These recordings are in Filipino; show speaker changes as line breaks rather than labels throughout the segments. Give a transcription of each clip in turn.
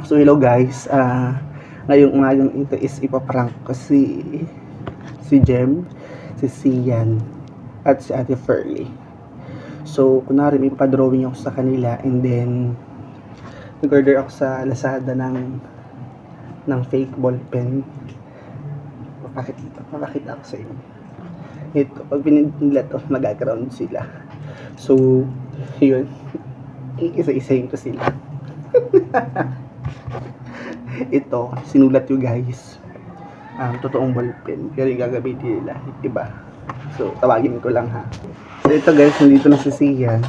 So hello guys, ngayong umagang ito is ipaprank ko si Jem, si Sian, at si Ate Ferlie. So kunwari may papadrawing ako sa kanila and then nag-order ako sa Lazada ng fake ball pen. Papakita ako sa inyo. Ito, pag pinindot to, mag-ground sila. So, yun. Isa-isahin ko sila. Ito, sinulat yung guys. Totoong ballpen. Pero yung gagamitin nila, iba. So, tawagin ko lang ha. So, ito guys, nandito na si Sian.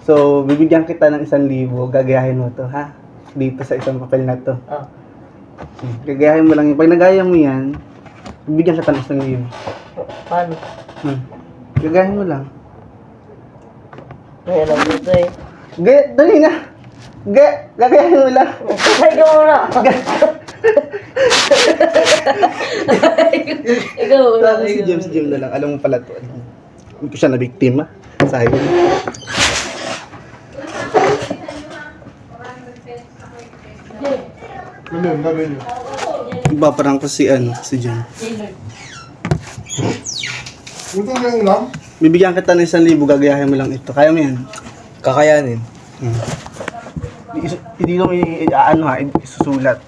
So, bibigyan kita ng 1,000. Gagayahin mo to ha. Dito sa isang papel na to. Gagayahin mo lang yun. Pag nagaya mo yan, bibigyan kita ng 1,000.
Paano?
Gagayahin mo lang.
Ay, alam mo ito eh.
Dali na! Gagayahin mo lang.
Ay, ikaw muna. Ikaw muna.
Tapos si James na lang. Alam mo pala to. Hindi ko siya na-biktima. Sayang. Ipaparang ko si Jem.
Ito na yung ulam?
Bibigyan kita ng 1,000. Gagayahin mo lang ito. Kaya mo yan.
Kakayanin.
Hindi mo isusulat.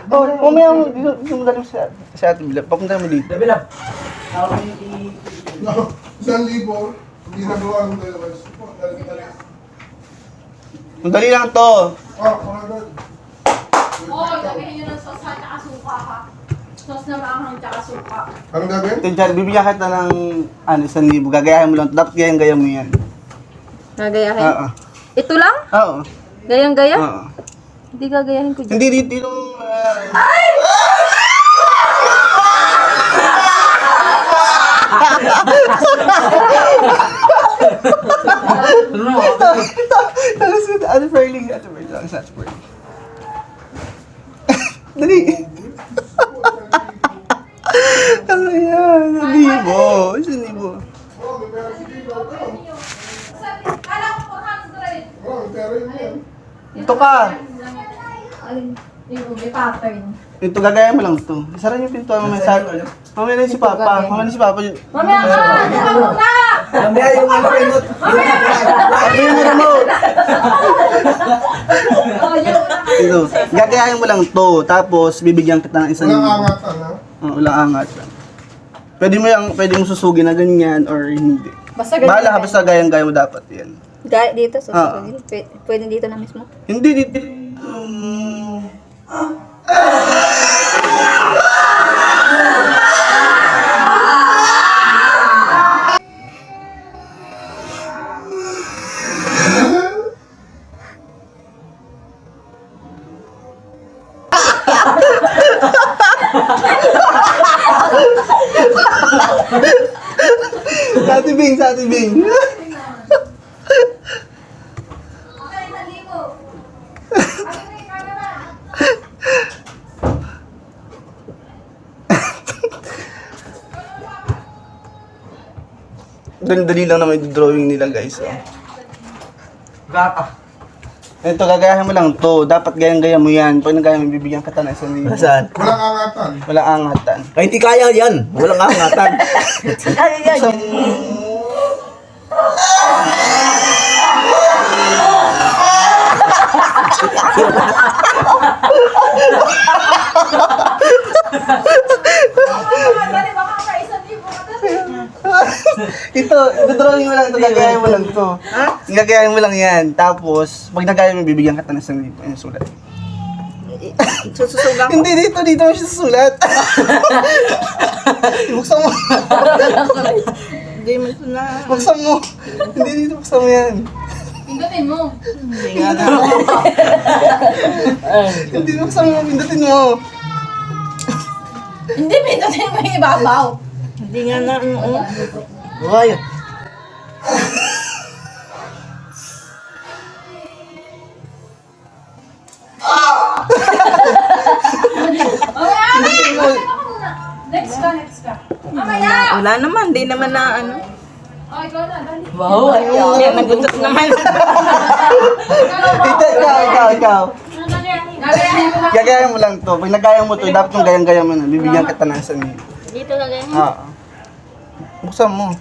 Oh, mamaya mo dito mo galing sa Ate Bila. Papunta mo dito.
Dabilang.
No, 1,000. Hindi nagawa ng dalawang.
Madali lang to.
Pangalan.
Oo, gagawin nyo ng sauce at saka suka ha. Sauce na maanghang tsaka suka.
Anong gagawin?
Ito dyan, bibigyan kita ng 1,000. Gagayahin mo lang. Dapat gaya mo yan.
Gagayahin?
Oo.
Ito lang?
Oo.
Gayang-gaya?
Oo.
Hindi gagayahin ko dyan.
Hindi dito. Ate Ferlie. Dali. Ano yan? 1,000. 1,000.
May pera yun yan.
Ito ka.
Yung may pattern.
Ito gagaya mo lang to. Isara niyo yung pintuan mamaya sa... Mamaya na si Papa. Mamaya na si Papa.
Mamaya ka! Mamaya muna!
Mamaya yung remote.
Sabi mo remote.
Oh, yun.
Ito. Gagayahin mo lang to. Tapos bibigyan kita ng 1,000.
Walang angatan, ha?
Walang angat. Pwede mo susugin na ganyan or hindi.
Basta ganyan.
Bahala ka basta gayang-gaya mo dapat yan.
Gaya dito, sa
Ah.
Pwede dito na mismo.
Hindi dito. Sa Ate Bing. Dali lang naman yung drawing nila guys.
Gata.
Ito, gagayahin mo lang to. Dapat gayang-gaya mo yan. Pag nagaya mo, bibigyan ka na 1,000.
Saan?
Walang angatan.
Walang angatan.
Ay, hindi kaya yan. Walang angatan.
Ay, ay,
Isang... Ito, drawing mo lang ito, gagayahin mo lang to. Gagayahin mo lang yan. Tapos, pag nagaya mo, bibigyan ka na 1,000. Ayun, sulat.
sususugang ko.
Hindi, dito mo siya sulat. Buksan mo.
Hindi mo ito na.
Buksan mo. Hindi, dito buksan mo yan.
Pindutin mo.
Hindi nga na.
Hindi, buksan mo. Pindutin mo.
Hindi, pindutin mo yung ibabaw.
Hindi nga na.
Buhay.
Wala naman, di naman na ano.
Oh, ikaw na, dali.
Wow, yan, nagutot naman.
Ikaw.
Gagayahin mo ba?
Gagaya mo lang to. Pag nagaya mo to, dapat yung gayang-gaya mo na. Bibigyan kita ng isa niyo.
Dito lagay.
Oo. Buksan mo.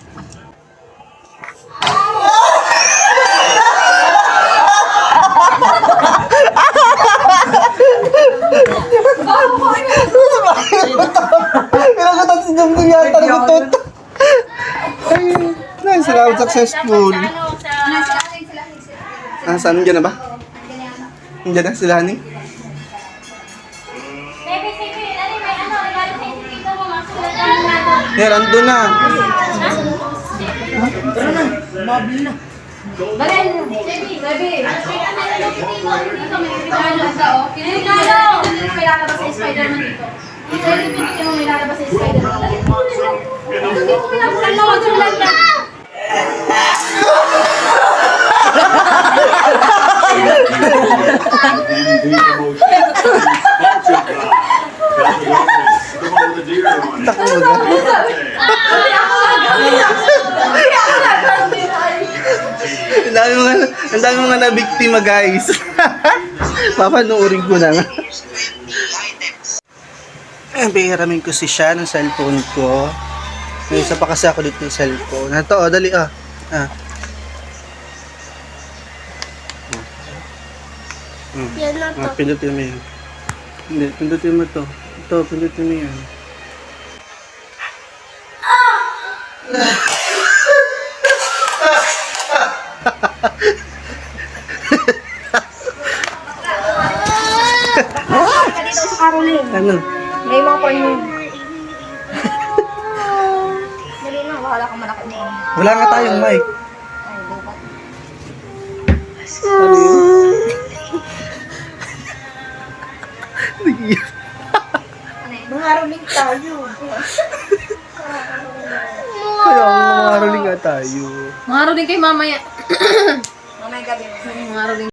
Pinagutot si Jumbo yata. Nagutot. Ay, nice. Salamat, successful. Saan? Nandiyan na ba? Nandiyan na sila, Hani?
Baby, sige, dali, may ano, regalo sa inyo dito mo, masulat natin.
Yan, andun na.
Dali, baby. Dito, may regalo ka, oh. Regalo! May lalabas sa Spider-Man dito. Dali, pinigyan mo may lalabas sa Spider-Man. Dali, dito mo lang sa loob, sulat na.
Takbo na. Ang dami mga na-biktima, guys. Papanoorin ko na nga. Pihiramin ko si Sha ng cellphone ko. May isa pa kasi ako dito yung cellphone. Ito, oh, dali, ah.
Yan na to.
Pindutin mo yan. Hindi, pindutin mo to. Ito, pindutin mo yan.
Ka dito sa Caroline.
Ano?
May mga corn mo. Dali na, wala kang malaki mo.
Wala nga tayong mic.
Ay, bubat.
Ano yun? Nag-iyak.
Mangaroling tayo.
Kaya mga maruling nga tayo.
Mangaro din kay mamaya.
Mamaya gabi mo.
Mangaro din.